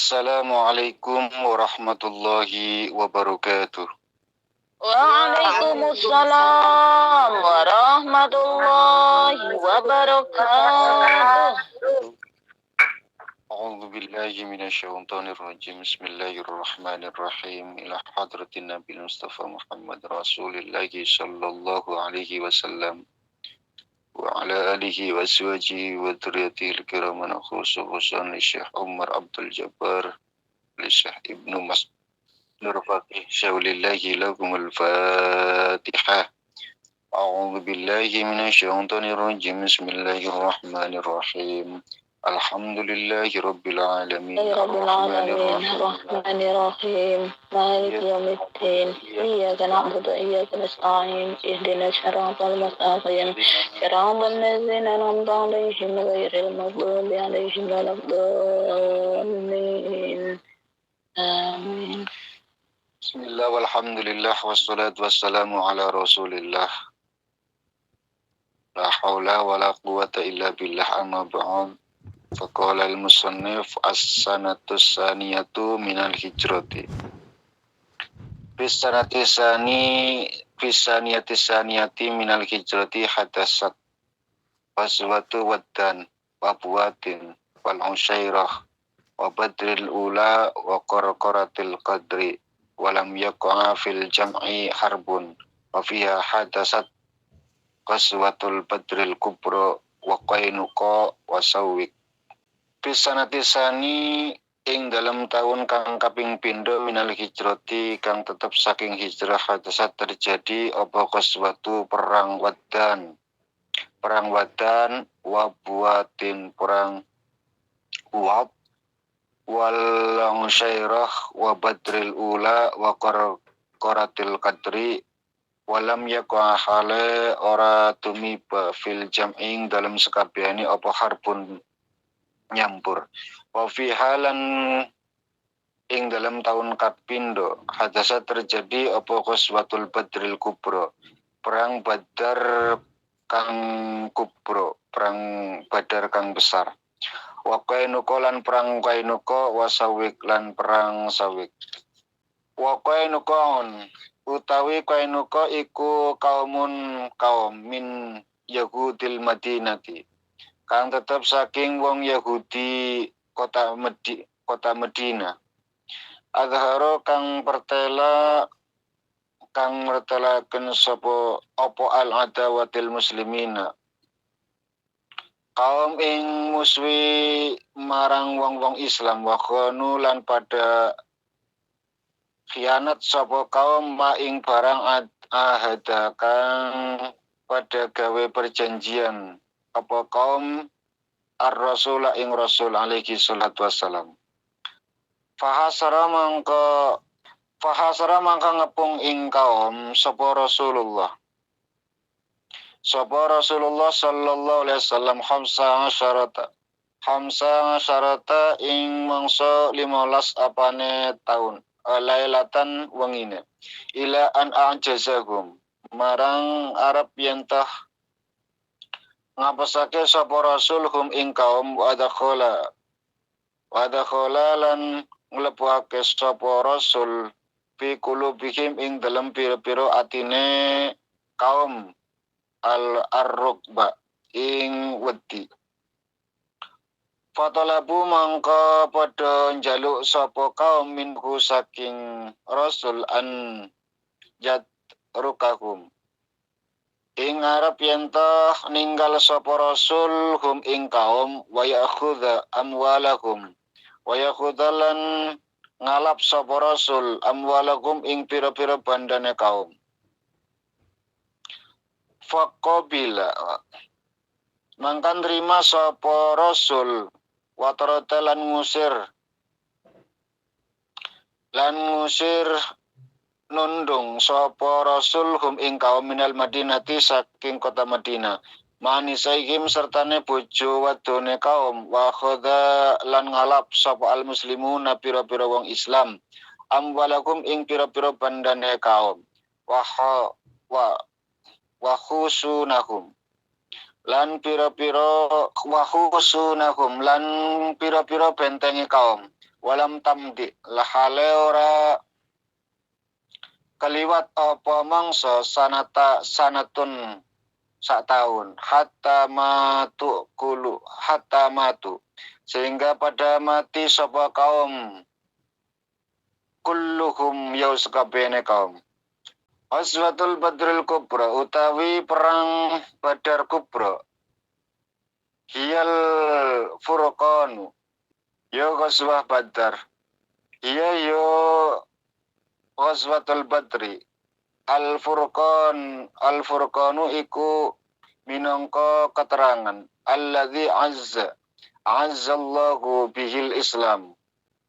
Assalamualaikum warahmatullahi wabarakatuh. Waalaikumsalam warahmatullahi wabarakatuh. A'udzu billahi minasyaitonir rajim. Bismillahirrahmanirrahim. Ila hadratin Nabi Mustafa Muhammad Rasulillah sallallahu alaihi wasallam wa ala alihi wa azwajihi wa dzurriyyatihi al-kiraman khususan li Syekh Umar Abdul Jabbar li Syekh Ibnu Mas Nur Faqih Syaulillahi lakumul Fatihah. A'udzu billahi minasyaitonir rajim. Bismillahirrahmanirrahim. Alhamdulillahi rabbil alamin. Rahmanirrahim. Maliki yaumiddin. Iyyaka na'budu wa iyyaka nasta'in. Ihdinas siratal mustaqim. Siratal ladzina an'amta 'alaihim ghairil maghdubi 'alaihim waladdallin. Amin. Bismillah walhamdulillah wassalatu wassalamu ala Rasulillah. La haula wala quwwata illa billah, amma ba'd. Faqala al-musannif as-sanatu saniyatu minal hijrati. Fisaniyati saniyati minal hijrati hadasat waswatu waddan wa buwatin wal usyairah wa badril ula wa qarqaratil qadri walam yaqa fil jam'i harbun wa fiha hadasat qaswatul badril kubra wa qainuqa wa sawik. Pisanatisani ing dalam tahun kang kaping pindho minal hijrati kang tetep saking hijrah hadasat terjadi apa qaswatu perang wa buatin perang Uwab wal usyairah wa badril ula wa qarqaratil qadri walam yaqa hale ora tumiba fil jam'ing dalam sekabehane apa harbun nyampur wa fi halan ing dalam tahun kapindo hadasa terjadi apa qaswatul badril kubra perang badar kang kubra perang badar kang besar wa qainuqa lan perang qainuqa wa sawik lan perang sawik. Wa qainuqaun utawi qainuqa iku kaum min Yahudil Madinati kang tetep saking wong Yahudi kota Medina. Adharo kang mertelaken sapa apa al-adawatil muslimina kaum ing muswi marang wong-wong Islam wa khanu lan pada khianat sapa kaum ma ing barang ahada kang pada gawe perjanjian apa kaum ar-rasul ing rasul alaihi salatu wassalam. Fahasara mangka ngepung ing kaum sapa Rasulullah sallallahu alaihi wasallam khamsa syarata ing mangsa 15 apane taun lailatan wengine ila an a'jazahum marang Arab yentah ngapesake sapa rasul hum ing kaum wadakhala lan mlebuake sapa rasul fi qulubihim ing dalem pira-pira atine kaum al-rukba ing wedi. Fatalabu mangka padha njaluk sapa kaum minhu saking rasul an rukahum ing arep yentah ninggal sapa rasul hum ing kaum wa ya'khudha amwalahum wa ya'khudhalan ngalap sapa rasul amwalahum ing pira-pira bandane kaum. Faqabila mangkan terima sapa rasul watarata lan ngusir nundung sapa rasul hum ing kaum minal madinati saking kota Madinah manisaihim sertane bojo wadone kaum wa khadha lan ngalap sapa al muslimuna pira-pira wong Islam amwalakum ing pira-pira bandane kaum wa khusunahum lan pira-pira bentenge kaum walam tamdi lahale ora kaliwat apa mangsa sanatun sak tahun hatta matu sehingga pada mati sapa kaum kulluhum yau sakabehane kaum. Ghazwatul Badril Kubra utawi perang Badar Kubra hiyal furqanu ya ghazwah Badar iya yo Ghazwatul Badri al-furqanu iku minangka keterangan alladzi azzallahu bihil Islam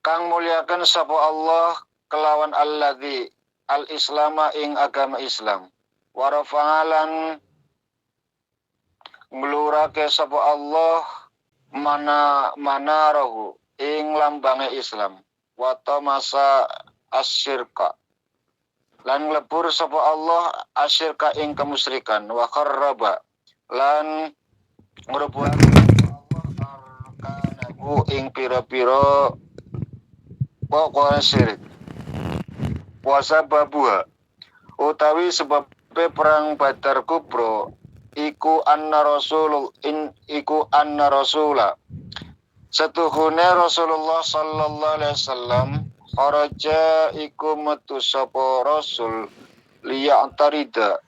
kang muliakan sapa Allah kelawan alladzi al-islama ing agama Islam wa rafa'alan nglurake sapa Allah manarahu ing lambange Islam wa tamasa asyirka lan nglebur sapa Allah asyirka ing kemusyrikan wa kharraba lan ngrubuhake Allah arkanahu ing pira-pira pokok syirik puasa babuha utawi sebabnya perang Badar Kubra iku anna rasula setuhune Rasulullah sallallahu alaihi wasallam kharaja iku metu sapa rasul liya'tarida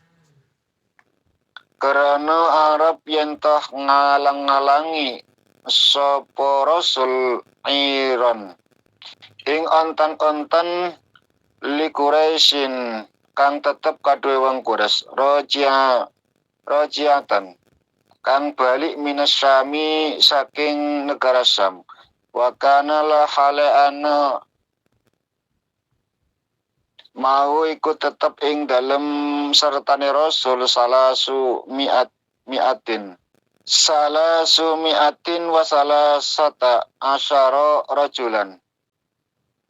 karena Arab yentah ngalang-ngalangi sapa rasul Iran ing ontan-ontan li Quraisyin kang tetep kaduwe wong Quraisy rojiatan kang balik minas Syami saking negara Syam wa kana la hale ana mau ikut tetep ing dalem sertane Rasul salasu mi'atin wa salasata asyara rajulan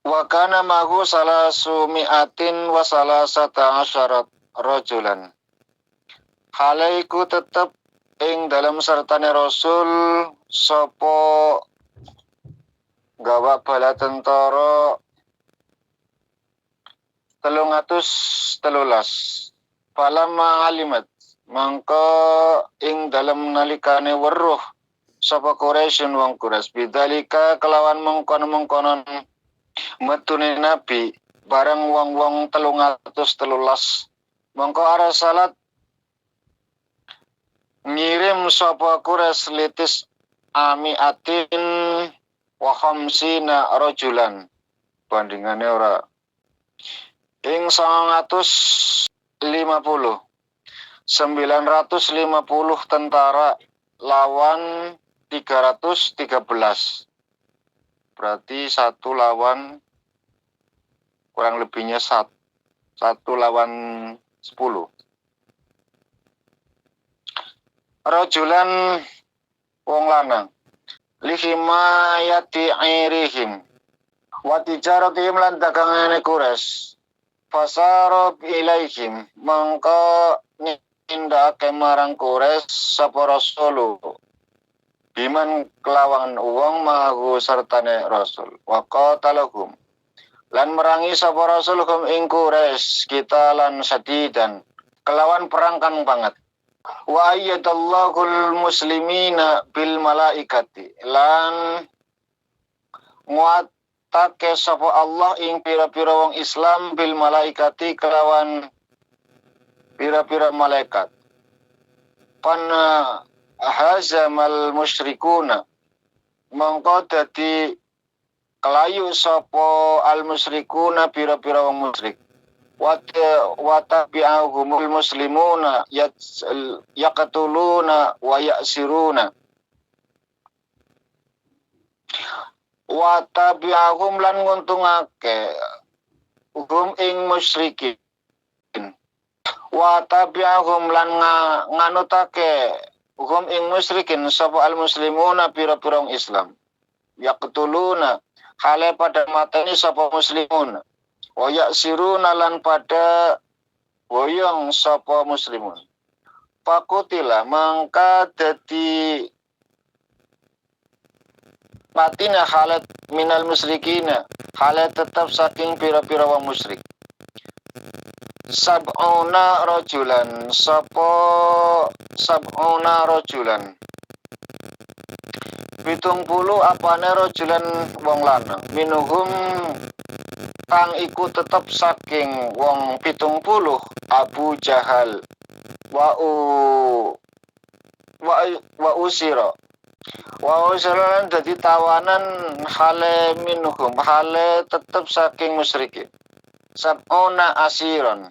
wa kana mahu salasu mi'atin wa salasata asyara rajulan halaiku tetep ing dalam sertane Rasul sapa gawa bala tentara 313 falamma alimat mangka ing dalam nalikane weruh sapa Quraisy wong Quraisy bidzalika kelawan mengkon-mengkonon metune Nabi bareng wong-wong 313 mongko arah salat ngirim sapa Quraisy litis amiatin wa khamsina rajulan bandingane ora ing 950 tentara lawan 313 berarti satu lawan kurang lebihnya satu lawan 10 rajulan wong lanang lihimayati airihim wa tijaratihim lan dagangane Quraisy fasarab ilaihim mangka nindakake marang Quraisy sapa Rasul biman kelawan wong mahu sertane Rasul wa qatalahum lan merangi sapa Rasul hum ing Quraisy kita lan sadidan kelawan perang kang banget wa ayyadallahul muslimina bil malaikati lan nguatake sapa Allah ing pira-pira wong Islam bil malaikati kelawan pira-pira malaikat pana hazamal musyrikuna mongko dadi kelayu sapa al musyrikuna pira-pira wong musyrik wa tabi'ahumul muslimuna yaqtuluna wa ya'siruna wa tabi'ahum lan nguntungake hum ing musyrikin wa tabi'ahum lan nganutake hum ing musyrikin sapa al muslimuna pira-pira wong Islam yaqtuluna hale pada mateni sapa muslimun wa ya'siruna lan pada boyong sapa muslimun pakutila mangka dadi patina halat minal musyrikina, halat tetap saking pira-pira wong musyrik. Sab'una rajulan, sapa sab'una rajulan, 70 apane rajulan wong lanang, minuhum kang iku tetep saking wong 70 Abu Jahal wa usira lan dadi tawanan hale minuhum, hale tetep saking musyrikin. Sab'una asiron,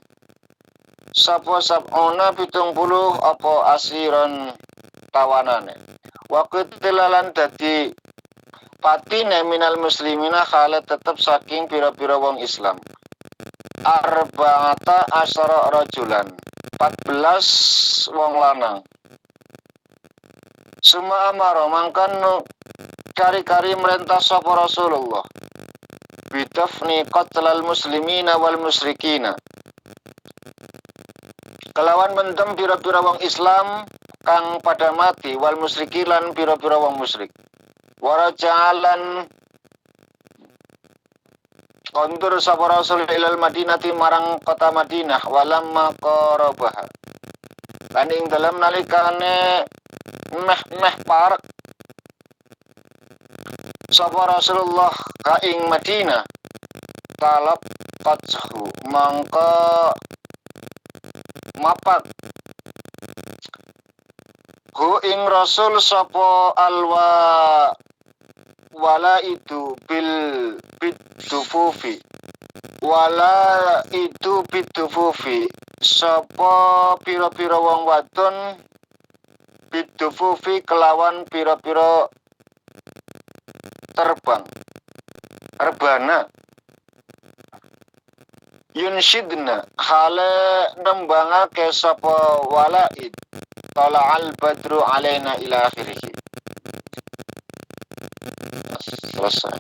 sapa sab'una 70 apa asiron tawanane. Wa qutilalan dadi patine minal muslimina hale tetep saking pira-pira wong Islam. Arba'ata asyara rajulan, 14 wong lanang. Suma amaro mangkan kari-kari merintah sapa Rasulullah bidafni qatlal muslimina wal musyrikina, kelawan mendem pira-pira wong Islam kang pada mati, wal musyriki lan pira-pira wong musyrik. Warajalan kondur sapa Rasul ilal Madinati marang kota Madinah, walamma qarabaha, lan ing dalem nalikane meh parek sapa Rasulullah ka ing Madinah, talab qathu mangka mapak hu ing Rasul sapa wala itu bidufufi, wala itu bidufufi, sapa pira-pira wong wadon bidufufi kelawan pira-pira terbang rebana, yunshidna hale nembangake sapa walaid tala'al badru alaina ila akhirih. Selesai.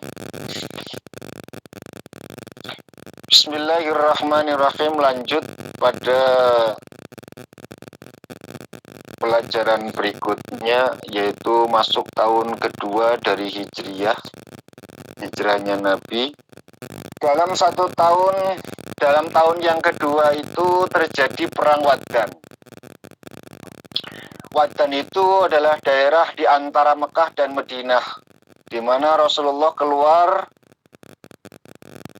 Bismillahirrahmanirrahim. Lanjut pada pelajaran berikutnya, yaitu masuk tahun kedua dari hijrahnya Nabi. Dalam tahun yang kedua itu terjadi perang Waddan. Waddan itu adalah daerah di antara Mekah dan Madinah, di mana Rasulullah keluar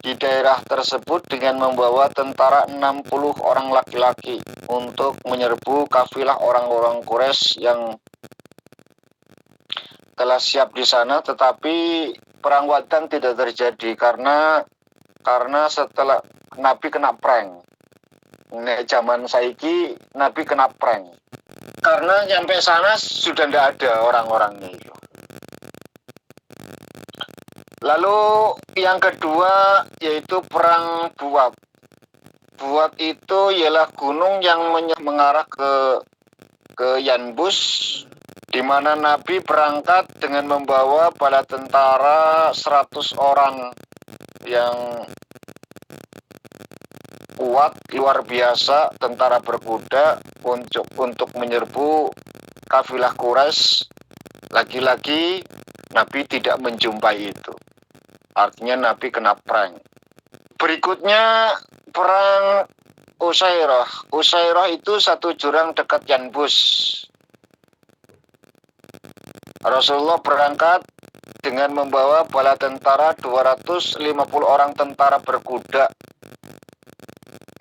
di daerah tersebut dengan membawa tentara 60 orang laki-laki untuk menyerbu kafilah orang-orang Quraisy yang telah siap di sana. Tetapi perang Waddan tidak terjadi karena setelah Nabi kena prank. Zaman saiki Nabi kena prank karena sampai sana sudah tidak ada orang-orangnya itu. Lalu yang kedua yaitu perang Buwat. Buwat itu ialah gunung yang mengarah ke Yanbus, di mana Nabi berangkat dengan membawa bala tentara 100 orang yang kuat luar biasa, tentara berkuda untuk menyerbu kafilah Quraisy. Lagi-lagi Nabi tidak menjumpai itu. Artinya Nabi kena prank. Berikutnya perang Usairah. Usairah itu satu jurang dekat Yanbus. Rasulullah berangkat dengan membawa bala tentara 250 orang tentara berkuda,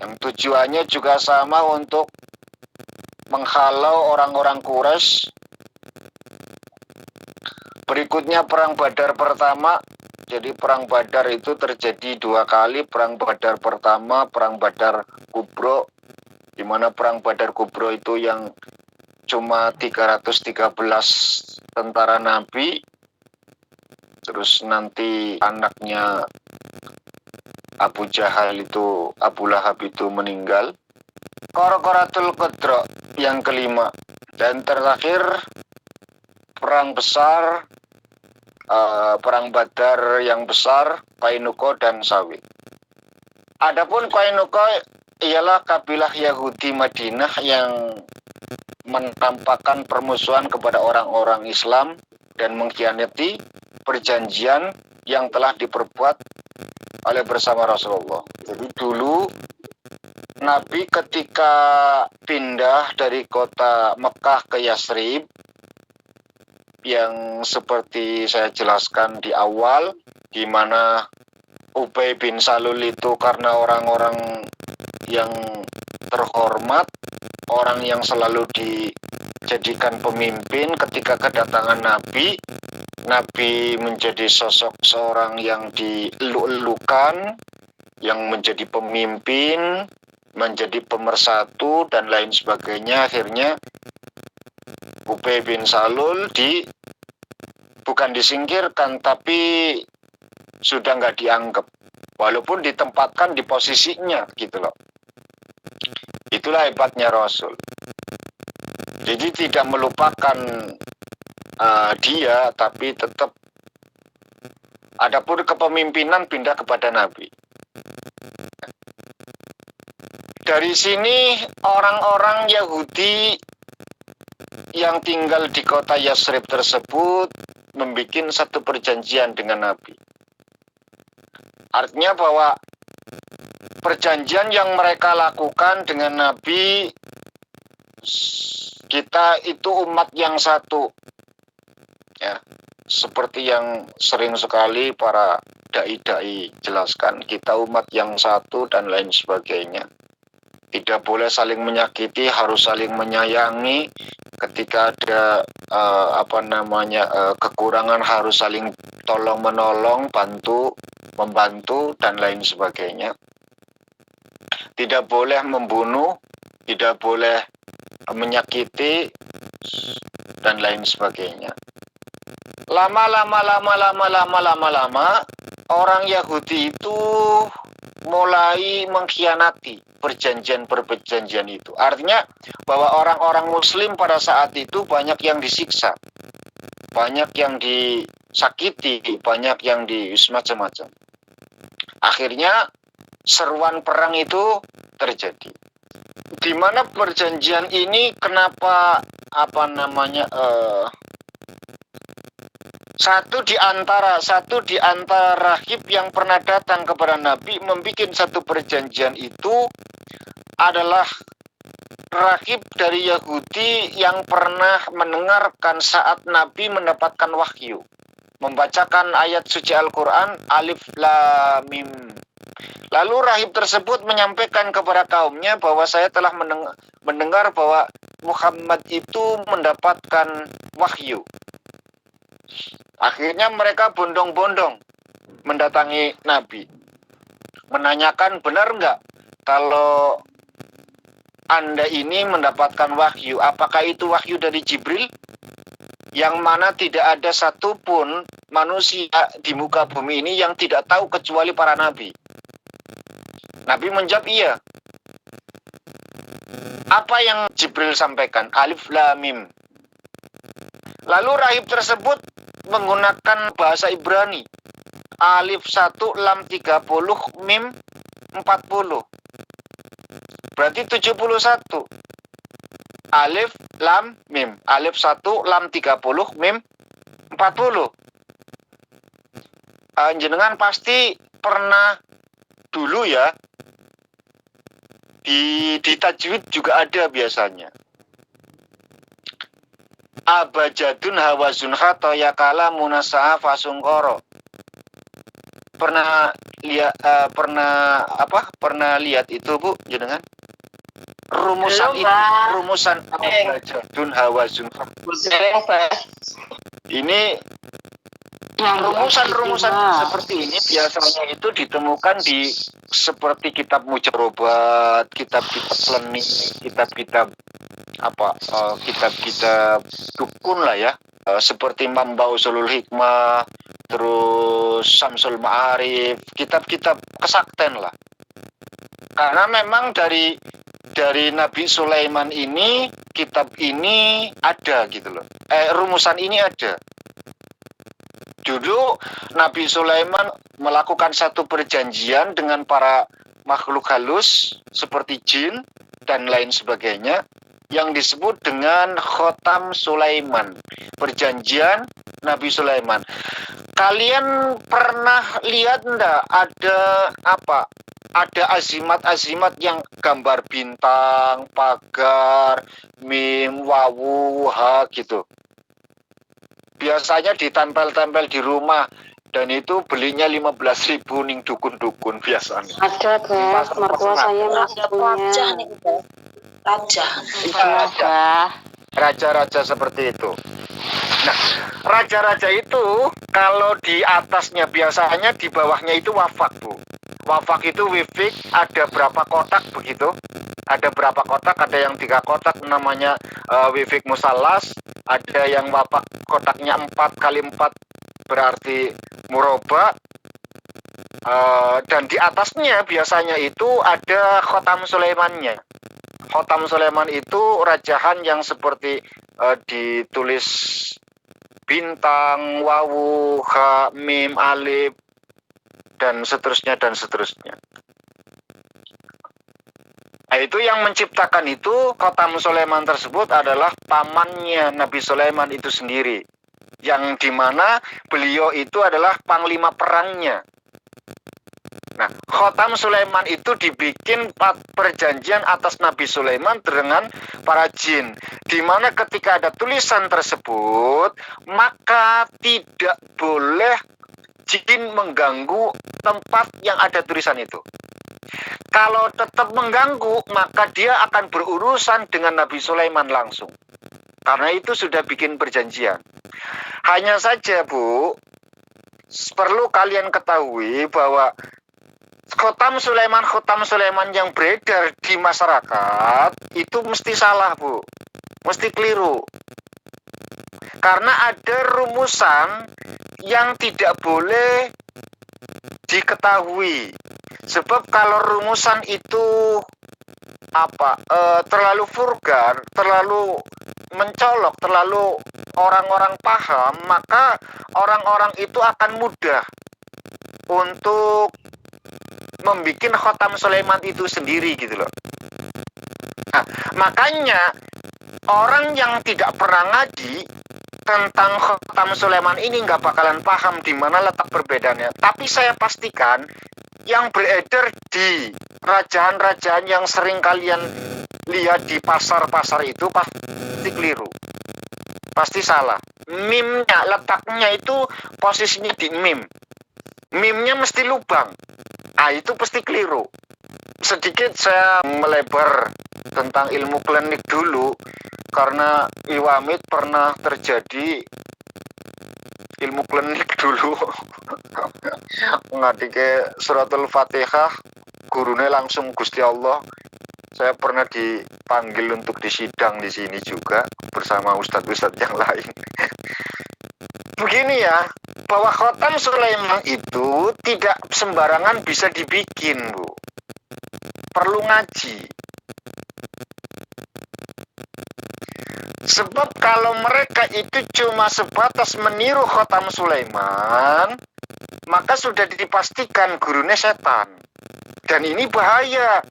yang tujuannya juga sama, untuk menghalau orang-orang Quraisy. Berikutnya perang Badar pertama. Jadi perang Badar itu terjadi 2 kali. Perang Badar pertama, perang Badar Kubro, di mana perang Badar Kubro itu yang cuma 313 tentara Nabi. Terus nanti anaknya Abu Jahal itu, Abu Lahab itu meninggal. Qarqaratul Qadra yang kelima. Dan terakhir perang besar, perang Badar yang besar, Qainuqa dan Sawi. Adapun Qainuqa ialah kabilah Yahudi Madinah yang menampakkan permusuhan kepada orang-orang Islam dan mengkhianati. perjanjian yang telah diperbuat oleh bersama Rasulullah. Jadi dulu Nabi ketika pindah dari kota Mekah ke Yasrib, yang seperti saya jelaskan di awal, di mana Ubay bin Salul itu karena orang-orang yang terhormat, orang yang selalu dijadikan pemimpin. Ketika kedatangan Nabi menjadi sosok seorang yang dieluk-elukan, yang menjadi pemimpin, menjadi pemersatu dan lain sebagainya. Akhirnya Ubay bin Salul bukan disingkirkan, tapi sudah nggak dianggap, walaupun ditempatkan di posisinya gitu loh. Itulah hebatnya Rasul. Jadi tidak melupakan dia, tapi tetap adapun kepemimpinan pindah kepada Nabi. Dari sini orang-orang Yahudi yang tinggal di kota Yasrib tersebut membuat satu perjanjian dengan Nabi. Artinya bahwa perjanjian yang mereka lakukan dengan Nabi, kita itu umat yang satu. Ya, seperti yang sering sekali para dai-dai jelaskan, kita umat yang satu dan lain sebagainya. Tidak boleh saling menyakiti, harus saling menyayangi. Ketika ada kekurangan harus saling tolong menolong, membantu dan lain sebagainya. Tidak boleh membunuh, tidak boleh menyakiti dan lain sebagainya. Lama-lama orang Yahudi itu mulai mengkhianati perjanjian itu. Artinya bahwa orang-orang Muslim pada saat itu banyak yang disiksa, banyak yang disakiti, banyak yang macam-macam. Akhirnya seruan perang itu terjadi. Di mana perjanjian ini kenapa satu di antara rahib yang pernah datang kepada Nabi membuat satu perjanjian itu adalah rahib dari Yahudi yang pernah mendengarkan saat Nabi mendapatkan wahyu, membacakan ayat suci Al-Quran Alif Lam Mim. Lalu rahib tersebut menyampaikan kepada kaumnya bahwa saya telah mendengar bahwa Muhammad itu mendapatkan wahyu. Akhirnya mereka bondong-bondong mendatangi Nabi, menanyakan, benar nggak kalau Anda ini mendapatkan wahyu? Apakah itu wahyu dari Jibril? Yang mana tidak ada satupun manusia di muka bumi ini yang tidak tahu kecuali para nabi. Nabi menjawab iya. Apa yang Jibril sampaikan? Alif Lam Mim. Lalu rahib tersebut menggunakan bahasa Ibrani. Alif 1, Lam 30, Mim 40. Berarti 71. Alif Lam Mim. Alif 1, Lam 30, Mim 40. Jenengan pasti pernah dulu ya, di tajwid juga ada biasanya. Abajadun hawazun khatoya kala munasa'a fasungkoro. Pernah lihat itu Bu jenengan? Rumusan abajadun hawazun. Ini rumusan seperti ini biasanya itu ditemukan di seperti kitab mujarobat, kitab-kitab klenik, kitab-kitab dukun lah ya, seperti Mamba Usulul Hikmah, terus Samsul Ma'arif, kitab-kitab kesakten lah. Karena memang dari Nabi Sulaiman ini, kitab ini ada gitu loh. Rumusan ini ada. Dulu Nabi Sulaiman melakukan satu perjanjian dengan para makhluk halus seperti jin dan lain sebagainya yang disebut dengan Khotam Sulaiman, perjanjian Nabi Sulaiman. Kalian pernah lihat enggak ada apa? Ada azimat-azimat yang gambar bintang, pagar, mim, wawu, ha gitu. Biasanya ditempel-tempel di rumah dan itu belinya 15.000 ning dukun-dukun biasanya. Ada, Beb. Mertua saya masih punya. Raja. Raja. Raja-raja seperti itu. Nah, raja-raja itu kalau di atasnya biasanya di bawahnya itu wafak, Bu. Wafak itu wifik, ada berapa kotak begitu? Ada berapa kotak? Ada yang 3 kotak namanya wifik musallas. Ada yang wafak kotaknya 4 kali 4 berarti muroba. Dan di atasnya biasanya itu ada khotam Sulaimannya. Khotam Sulaiman itu rajahan yang seperti ditulis bintang, wawu, ha, mim, alif, dan seterusnya dan seterusnya. Nah, itu yang menciptakan itu khotam Sulaiman tersebut adalah pamannya Nabi Sulaiman itu sendiri, yang dimana beliau itu adalah panglima perangnya. Nah, khotam Sulaiman itu dibikin perjanjian atas Nabi Sulaiman dengan para jin, di mana ketika ada tulisan tersebut, maka tidak boleh jin mengganggu tempat yang ada tulisan itu. Kalau tetap mengganggu, maka dia akan berurusan dengan Nabi Sulaiman langsung. Karena itu sudah bikin perjanjian. Hanya saja, Bu, perlu kalian ketahui bahwa khotam Sulaiman yang beredar di masyarakat itu mesti salah, Bu. Mesti keliru. Karena ada rumusan yang tidak boleh diketahui. Sebab kalau rumusan itu terlalu vulgar, terlalu mencolok, terlalu orang-orang paham, maka orang-orang itu akan mudah untuk membuat khotam Sulaiman itu sendiri gitu loh. Nah, makanya orang yang tidak pernah ngaji tentang khotam Sulaiman ini nggak bakalan paham di mana letak perbedaannya. Tapi saya pastikan yang beredar di rajahan-rajahan yang sering kalian lihat di pasar-pasar itu pasti keliru. Pasti salah. Mimnya, letaknya itu posisinya di mim. Mimnya mesti lubang. Itu pasti keliru. Sedikit saya melebar tentang ilmu klinik dulu, karena Iwamit pernah terjadi ilmu klinik dulu. Ngadike suratul Fatihah, gurunya langsung Gusti Allah. Saya pernah dipanggil untuk disidang di sini juga bersama ustadz-ustadz yang lain. Begini ya, bahwa khotam Sulaiman itu tidak sembarangan bisa dibikin, Bu. Perlu ngaji. Sebab kalau mereka itu cuma sebatas meniru khotam Sulaiman, maka sudah dipastikan gurunya setan. Dan ini bahaya.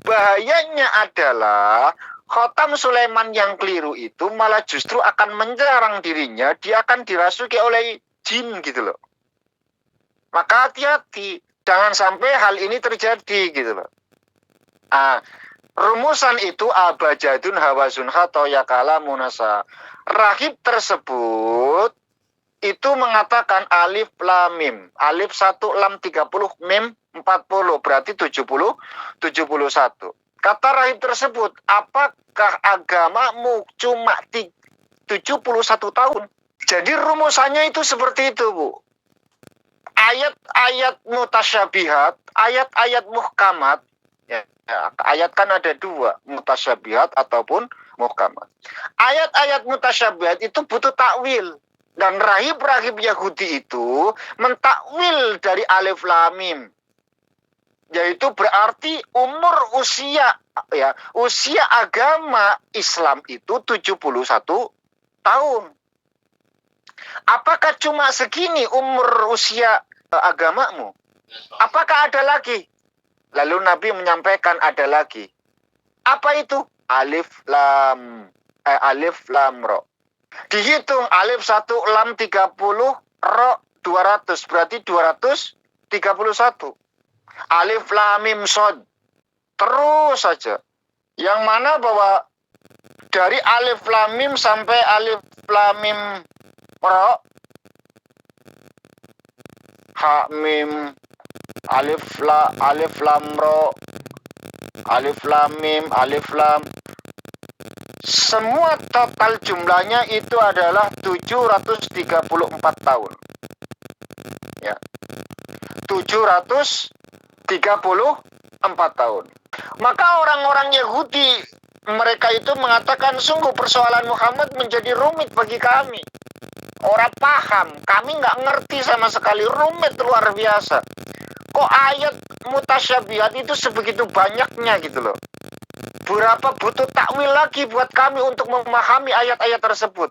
Bahayanya adalah khotam Sulaiman yang keliru itu malah justru akan menyerang dirinya, dia akan dirasuki oleh jin gitu loh. Maka hati-hati, jangan sampai hal ini terjadi gitu loh. Rumusan itu abajadun hawasun hatoyakala munasa. Rahib tersebut itu mengatakan alif lam mim. Alif 1 lam 30, mim 40, berarti 71. Kata rahib tersebut, apakah agamamu cuma 71 tahun? Jadi rumusannya itu seperti itu, Bu. Ayat-ayat mutasyabihat, ayat-ayat muhkamat, ayat kan ada 2, mutasyabihat ataupun muhkamat. Ayat-ayat mutasyabihat itu butuh takwil. Dan rahib-rahib Yahudi itu mentakwil dari alif lam mim. Yaitu berarti usia agama Islam itu 71 tahun. Apakah cuma segini umur usia agamamu? Apakah ada lagi? Lalu Nabi menyampaikan ada lagi. Apa itu? Alif lam ro. Dihitung alif 1 lam 30, ro 200, berarti 231. Alif lam mim shad. Terus saja. Yang mana bahwa dari alif lam mim sampai alif lam mim ra, ha mim, alif lam ra, alif lam mim, alif lam, semua total jumlahnya itu adalah 734 tahun. Ya. 734 tahun. Maka orang-orang Yahudi mereka itu mengatakan, sungguh persoalan Muhammad menjadi rumit bagi kami. Orang paham, kami nggak ngerti sama sekali, rumit luar biasa. Kok ayat mutasyabihat itu sebegitu banyaknya gitu loh. Berapa butuh takwil lagi buat kami untuk memahami ayat-ayat tersebut.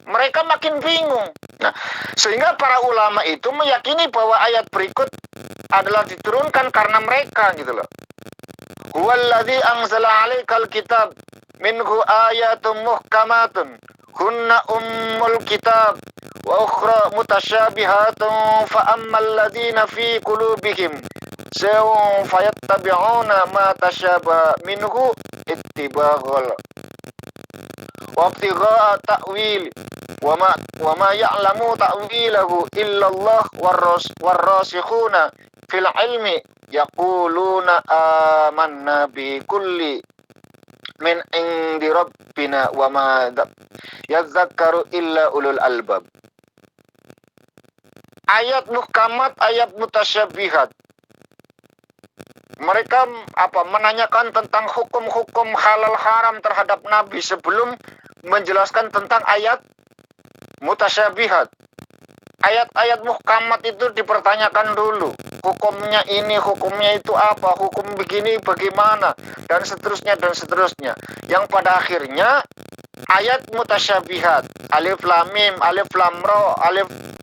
Mereka makin bingung. Nah, sehingga para ulama itu meyakini bahwa ayat berikut adalah diturunkan karena mereka gitu loh. Huwallazi anzala 'alaikal kitab minhu ayatun muhkamatun hunna ummul kitab wa ukhra mutasyabihatun fa ammal ladzina fi qulubihim sawfa yattabi'una ma tasyabaha minhu ittiba'ul wa ibtigha'a ta'wil wa ma ya'lamu ta'wilahu illallah warrasikhuna fil ilmi yaquluna amanna bi kulli min indi rabbina wa ma yadzakkaru illa ulul albab. Ayat muhkamat, ayat mutasyabihat. Mereka menanyakan tentang hukum-hukum halal haram terhadap Nabi sebelum menjelaskan tentang ayat mutasyabihat. Ayat-ayat muhkamat itu dipertanyakan dulu. Hukumnya ini, hukumnya itu apa, hukum begini bagaimana, dan seterusnya, dan seterusnya. Yang pada akhirnya, ayat mutasyabihat, alif lam mim, alif lam ra,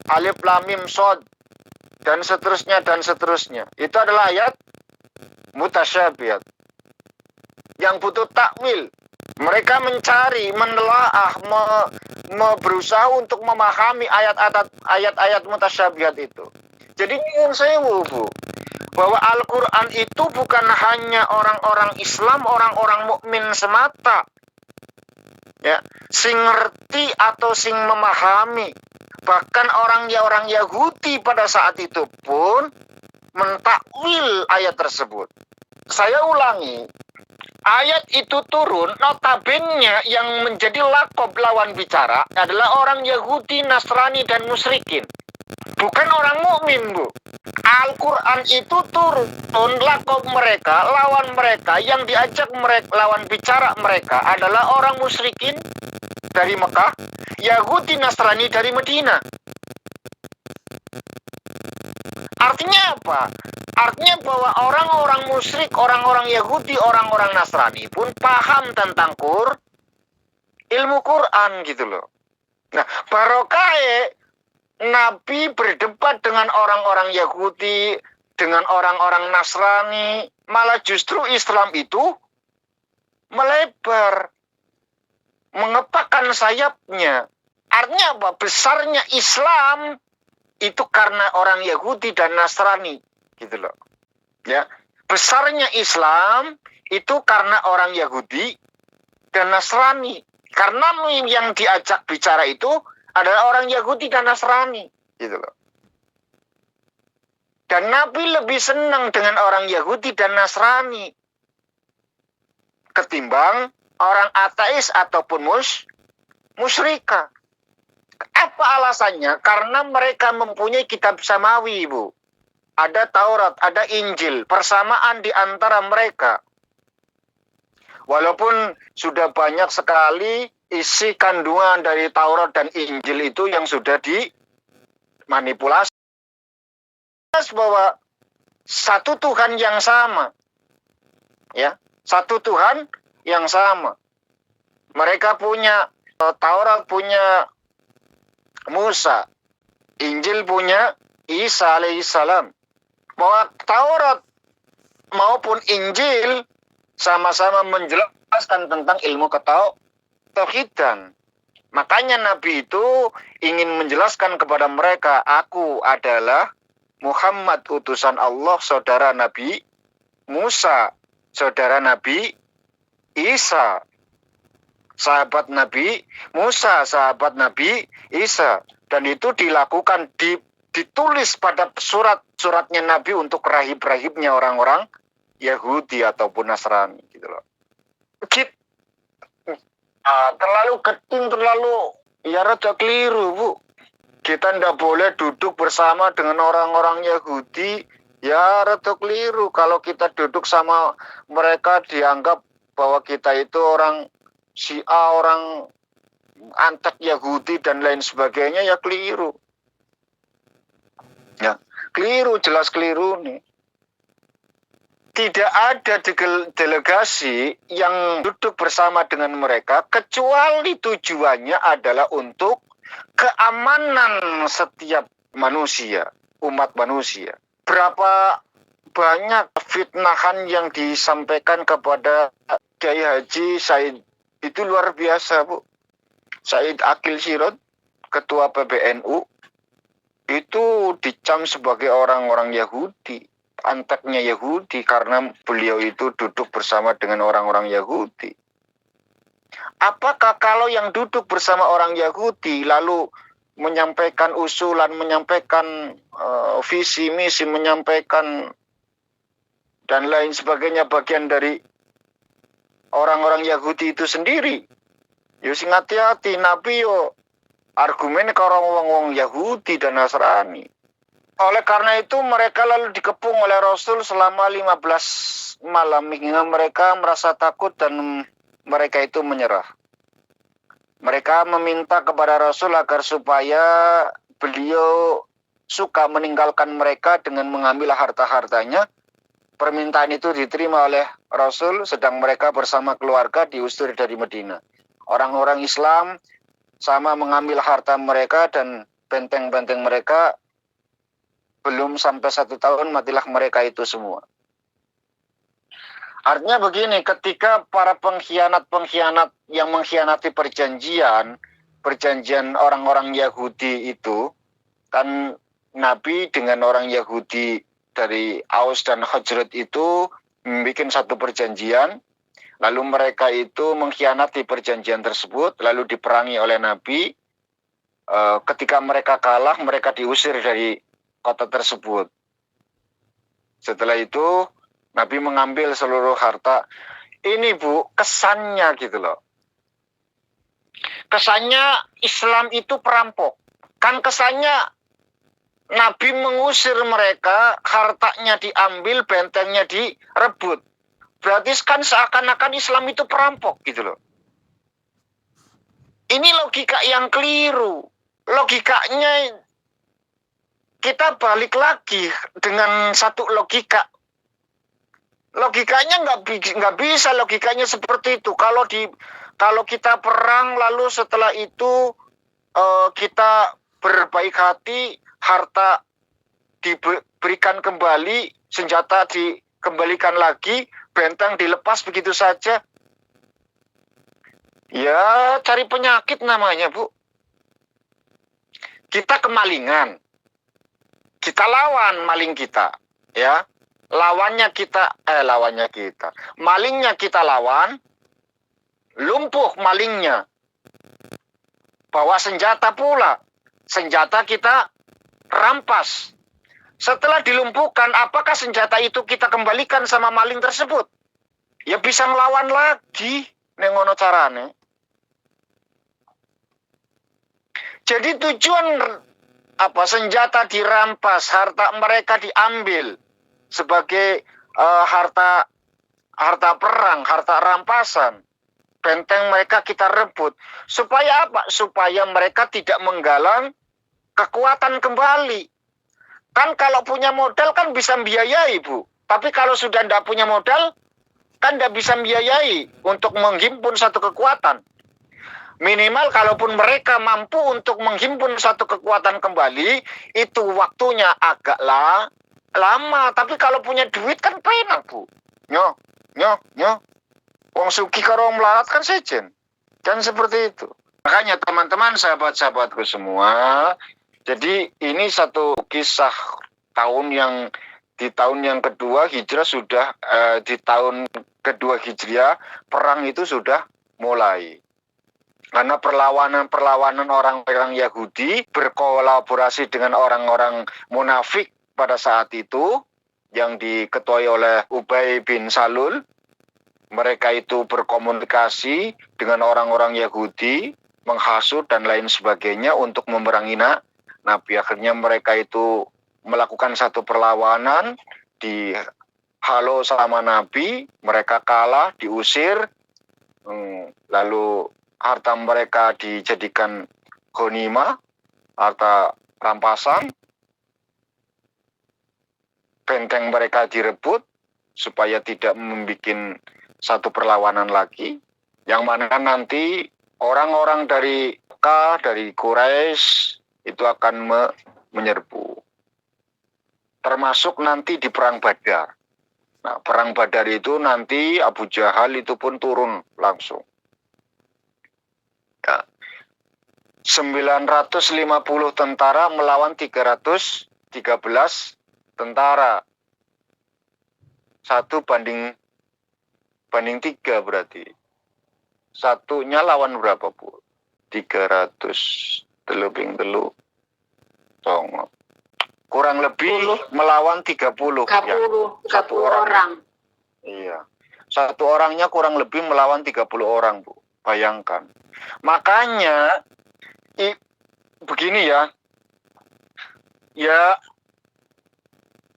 alif lam mim shad, dan seterusnya, dan seterusnya. Itu adalah ayat mutasyabihat. Yang butuh takwil. Mereka mencari, menelaah, berusaha untuk memahami ayat-ayat mutasyabihat itu. Jadi nyuwun sewu, Bu, bahwa Al-Quran itu bukan hanya orang-orang Islam, orang-orang mukmin semata, ya, sing ngerti atau sing memahami. Bahkan orang Yahudi pada saat itu pun mentakwil ayat tersebut. Saya ulangi. Ayat itu turun, notabene yang menjadi lakob lawan bicara adalah orang Yahudi, Nasrani, dan musyrikin. Bukan orang mukmin, Bu. Al-Quran itu turun, lakob mereka, lawan mereka, yang diajak mereka, lawan bicara mereka adalah orang musyrikin dari Mekah, Yahudi, Nasrani dari Medina. Artinya apa? Artinya bahwa orang-orang musyrik, orang-orang Yahudi, orang-orang Nasrani pun paham tentang ilmu Quran gitu loh. Nah, barokah Nabi berdebat dengan orang-orang Yahudi, dengan orang-orang Nasrani, malah justru Islam itu melebar, mengepakkan sayapnya. Artinya apa? Besarnya Islam itu karena orang Yahudi dan Nasrani, gitu loh. Ya, besarnya Islam itu karena orang Yahudi dan Nasrani. Karena yang diajak bicara itu adalah orang Yahudi dan Nasrani, gitu loh. Dan Nabi lebih senang dengan orang Yahudi dan Nasrani ketimbang orang ateis ataupun musyrika. Apa alasannya? Karena mereka mempunyai kitab samawi, Bu. Ada Taurat, ada Injil, persamaan di antara mereka. Walaupun sudah banyak sekali isi kandungan dari Taurat dan Injil itu yang sudah dimanipulasi. Bahwa satu Tuhan yang sama. Ya, satu Tuhan yang sama. Mereka punya Taurat, punya Musa, Injil punya Isa alaihissalam. Bahwa Taurat maupun Injil sama-sama menjelaskan tentang ilmu ketauhidan. Makanya Nabi itu ingin menjelaskan kepada mereka, aku adalah Muhammad utusan Allah, saudara Nabi Musa, saudara Nabi Isa, sahabat Nabi Musa, sahabat Nabi Isa. Dan itu dilakukan, ditulis pada surat-suratnya Nabi untuk rahib-rahibnya orang-orang Yahudi ataupun Nasrani gitu loh. Terlalu keting, terlalu ya rada keliru, Bu. Kita ndak boleh duduk bersama dengan orang-orang Yahudi, ya rada keliru. Kalau kita duduk sama mereka dianggap bahwa kita itu orang Syiah, orang antek Yahudi dan lain sebagainya, ya keliru. Ya, keliru, jelas keliru nih. Tidak ada delegasi yang duduk bersama dengan mereka kecuali tujuannya adalah untuk keamanan setiap manusia, umat manusia. Berapa banyak fitnahan yang disampaikan kepada Kiai Haji Said, itu luar biasa, Bu. Said Akil Sirot, ketua PBNU, itu dicam sebagai orang-orang Yahudi, anteknya Yahudi, karena beliau itu duduk bersama dengan orang-orang Yahudi. Apakah kalau yang duduk bersama orang Yahudi lalu menyampaikan usulan, menyampaikan visi misi, menyampaikan dan lain sebagainya bagian dari orang-orang Yahudi itu sendiri? Yo sing hati-hati, Nabi yo argumennya ke orang-orang Yahudi dan Nasrani. Oleh karena itu mereka lalu dikepung oleh Rasul selama 15 malam hingga mereka merasa takut dan mereka itu menyerah. Mereka meminta kepada Rasul agar supaya beliau suka meninggalkan mereka dengan mengambil harta-hartanya. Permintaan itu diterima oleh Rasul, sedang mereka bersama keluarga diusir dari Madinah. Orang-orang Islam sama mengambil harta mereka dan benteng-benteng mereka. Belum sampai 1 tahun matilah mereka itu semua. Artinya begini, ketika para pengkhianat-pengkhianat yang mengkhianati perjanjian orang-orang Yahudi itu, kan Nabi dengan orang Yahudi dari Aus dan Khazraj itu membuat satu perjanjian, lalu mereka itu mengkhianati perjanjian tersebut, lalu diperangi oleh Nabi. Ketika mereka kalah, mereka diusir dari kota tersebut. Setelah itu Nabi mengambil seluruh harta. Ini, Bu, kesannya gitu loh. Kesannya Islam itu perampok. Kan kesannya Nabi mengusir mereka, hartanya diambil, bentengnya direbut. Berarti kan seakan-akan Islam itu perampok gitu loh. Ini logika yang keliru. Logikanya kita balik lagi dengan satu logika. Logikanya nggak bisa logikanya seperti itu. Kalau kita perang lalu setelah itu kita berbaik hati, harta diberikan kembali, senjata dikembalikan lagi, benteng dilepas begitu saja. Ya cari penyakit namanya, Bu. Kita kemalingan. Kita lawan maling kita, ya. Lawannya kita. Malingnya kita lawan, lumpuh malingnya. Bawa senjata pula. Senjata kita rampas. Setelah dilumpuhkan, apakah senjata itu kita kembalikan sama maling tersebut? Ya bisa ngelawan lagi, nengono carane. Jadi tujuan senjata dirampas, harta mereka diambil sebagai harta perang, harta rampasan. Benteng mereka kita rebut. Supaya apa? Supaya mereka tidak menggalang kekuatan kembali. Kan kalau punya modal kan bisa biayai, Bu. Tapi kalau sudah tidak punya modal, kan tidak bisa biayai untuk menghimpun satu kekuatan. Minimal kalaupun mereka mampu untuk menghimpun satu kekuatan kembali, itu waktunya agak lama. Tapi kalau punya duit kan penak, Bu. Nyo. Wong suki karo melarat kan sejen. Dan seperti itu. Makanya teman-teman, sahabat-sahabatku semua, jadi ini satu kisah di tahun yang kedua Hijrah sudah di tahun kedua Hijriah perang itu sudah mulai. Karena perlawanan orang-orang Yahudi berkolaborasi dengan orang-orang munafik pada saat itu yang diketuai oleh Ubay bin Salul. Mereka itu berkomunikasi dengan orang-orang Yahudi, menghasut dan lain sebagainya untuk memerangi Nabi. Akhirnya mereka itu melakukan satu perlawanan, dihalau sama Nabi, mereka kalah, diusir, lalu harta mereka dijadikan ghanimah, harta rampasan, benteng mereka direbut supaya tidak membuat satu perlawanan lagi, yang mana nanti orang-orang dari Mekah, dari Quraisy itu akan menyerbu. Termasuk nanti di Perang Badar. Nah, Perang Badar itu nanti Abu Jahal itu pun turun langsung. Ya. 950 tentara melawan 313 tentara. 1 banding 3 berarti. Satunya lawan berapa, Bu? 300 teluping telu. Kurang lebih melawan 30. 30 orang. Iya. Satu orangnya kurang lebih melawan 30 orang, Bu. Bayangkan. Makanya begini ya. Ya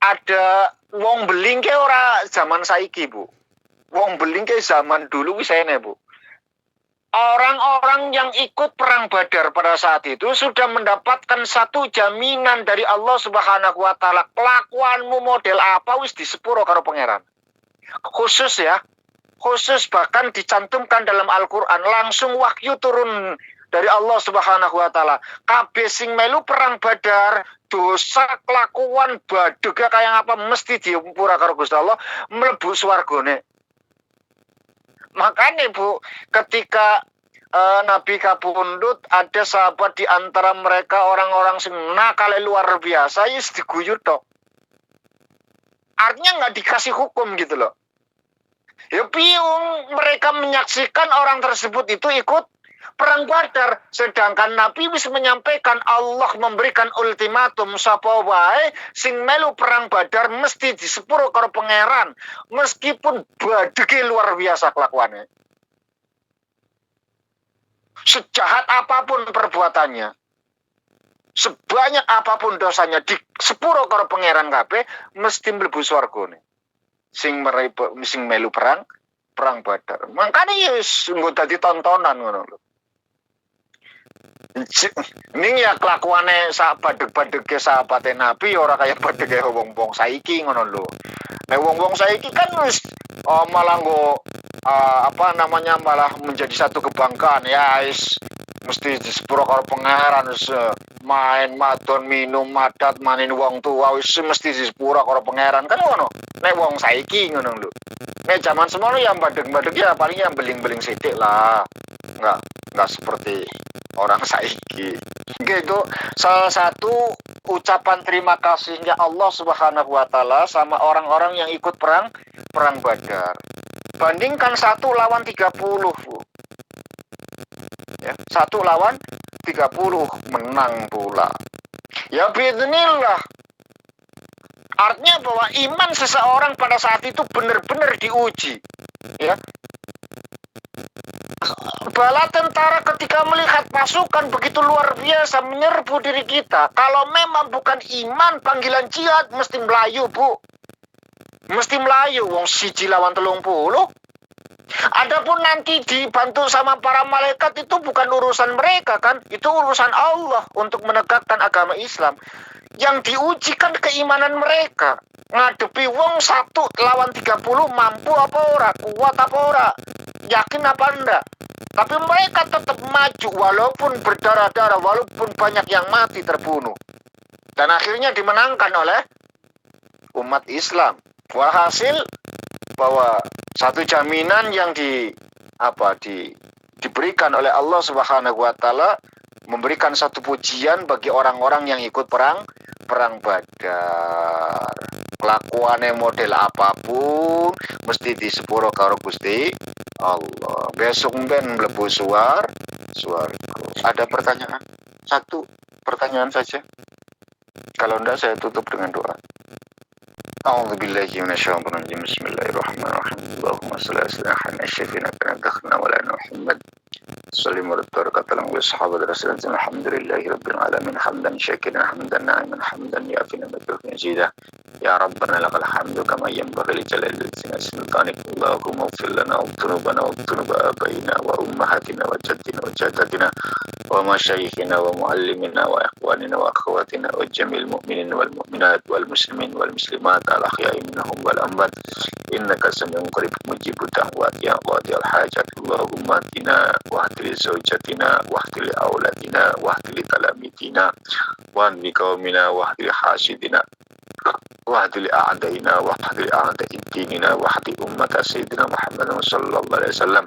ada wong beling ke ora zaman saiki, Bu. Wong beling ke zaman dulu wis ene, Bu. Orang-orang yang ikut perang Badar pada saat itu sudah mendapatkan satu jaminan dari Allah Subhanahu wa taala. Kelakuanmu model apa wis disepuro karo pangeran. Khusus ya. Khusus bahkan dicantumkan dalam Al-Qur'an, langsung wahyu turun dari Allah Subhanahu wa taala. Kabeh sing melu perang Badar, dosa kelakuan badhega kaya apa mesti diumpura karo Gusti Allah, mlebu swargane. Makanya, Bu, ketika Nabi kapundhut, ada sahabat di antara mereka orang-orang sing nakal luar biasa, yes diguyur tok. Artinya nggak dikasih hukum gitu loh. Ya piung, mereka menyaksikan orang tersebut itu ikut perang Badar, sedangkan Nabi wis menyampaikan Allah memberikan ultimatum sapa wae sing melu perang Badar mesti disepuro karo pangeran meskipun badhe luar biasa kelakuannya. Sejahat apapun perbuatannya, sebanyak apapun dosanya, disepuro karo pangeran kabeh mesti mlebu swargane. Sing melu perang Badar. Makane ya wis nggo dadi tontonan ngono lho. Ning ya kelakuane sak badheg-badhege sahabate Nabi ora kaya badhege wong-wong saiki ngono lho. Nek wong-wong saiki kan wis malah nggo malah menjadi satu kebanggaan ya wis mesti disepuro karo pangeran wis main madon minum madat manin wong tua wis mesti disepuro karo pangeran kan ngono. Nek wong saiki ngono lho. Nek zaman semono yang badheg-badheg ya paling yang beling-beling sithik lah. Enggak seperti orang saiki. Gitu, salah satu ucapan terima kasihnya Allah Subhanahu wa taala sama orang-orang yang ikut perang Badar. Bandingkan 1 lawan 30, Bu. Ya, 1 lawan 30 menang pula. Ya biidznillah. Artinya bahwa iman seseorang pada saat itu benar-benar diuji. Ya. Bala tentara ketika melihat pasukan begitu luar biasa menyerbu diri kita, kalau memang bukan iman panggilan jihad mesti melayu, Bu. Mesti melayu, wong 1 lawan 30. Adapun nanti dibantu sama para malaikat itu bukan urusan mereka kan, itu urusan Allah untuk menegakkan agama Islam. Yang diujikan keimanan mereka. Ngadepi wong 1 lawan 30 mampu apa ora, kuat apa ora, yakin apa enggak. Tapi mereka tetap maju walaupun berdarah-darah, walaupun banyak yang mati terbunuh. Dan akhirnya dimenangkan oleh umat Islam. Walhasil bahwa satu jaminan yang diberikan oleh Allah Subhanahu wa taala, memberikan satu pujian bagi orang-orang yang ikut perang Badar. Kelakuannya model apapun mesti disepuro karo Gusti Allah. Besok ben mlebu swarga. Ada pertanyaan? Satu pertanyaan saja. Kalau enggak saya tutup dengan doa. A'udzubillahi minasyaitonir rajim. Bismillahirrahmanirrahim. Allahumma shalli ala sayyidina syafina kana dakhna wa lana Muhammad. Sallim wa barakatuh wa sahabat rasulullah. Alhamdulillahi rabbil alamin. Hamdan syakiran hamdan na'iman hamdan yafina madhuf yazidah. Ya Rabbana lakal hamdu kama yanbaghi li jalali sultanik. Allahumma ighfir lana dhunubana wa dhunub abaina wa ummahatina wa jaddina wa jaddatina wa masyayikhina wa muallimina wa ikhwanina wa akhawatina wa jamil mu'minin wal mu'minat wal muslimin wal muslimat al ahya'i minhum wal amwat innaka sami'un qarib mujibud da'wat ya qadiyal hajat. Allahumma atina wa ahdil zawjatina wa ahdil auladina wa ahdil talamidina wa anbi qaumina wa ahdil hasidina wahdil a'daina wahdil a'daid dinina wahdi ummat sayyidina Muhammad sallallahu alaihi wasallam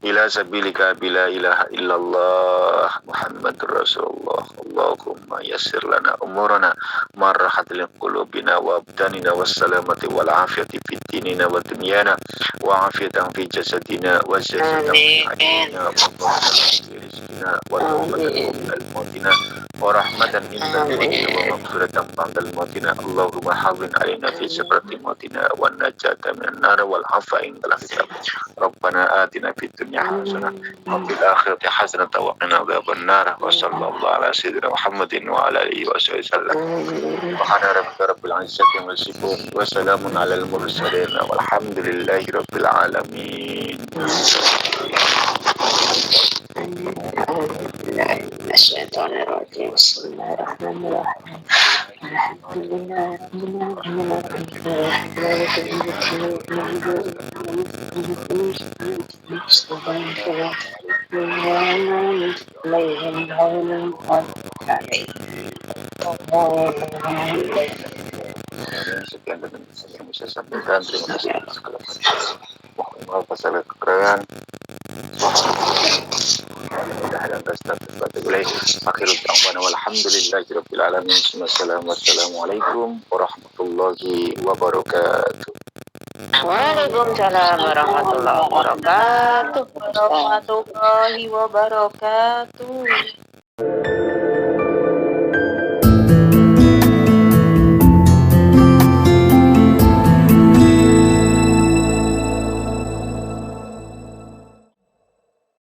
ila sabilika bila ilaha illallah Muhammadur Rasulullah. Allahumma yassir lana umurana marhatil qulubina wa abdanina wassalamati wal afiyati fid dinina wa dunyana wa afiyatan fi jasadina wa jasadina wa rizqina wa rahmatan mautina wa rahmatan inna wa maghfiratan ba'dal mautina. Allahumma hawwin alaina fi sakrati mautina wa najata minan nar wal afa indal hisab. Rabbana atina fid dunya hasanah wa fil akhirati hasanah wa qina adzaban nar. Wa sallallahu ala sayyidina Muhammadin wa ala alihi wa sahbihi sallam. Subhana rabbika rabbil izzati amma yasifun wa salamun alal mursalin walhamdulillahi rabbil alamin. Asyaitonir rajim. Bismillahirrahmanirrahim. Alhamdulillah Sekian dan yang bisa saya sampaikan. Terima kasih atas segala mohon maaf atas kekurangan. Wassalamualaikum warahmatullahi wabarakatuh. Waalaikumsalam warahmatullahi wabarakatuh. Warahmatullahi wabarakatuh.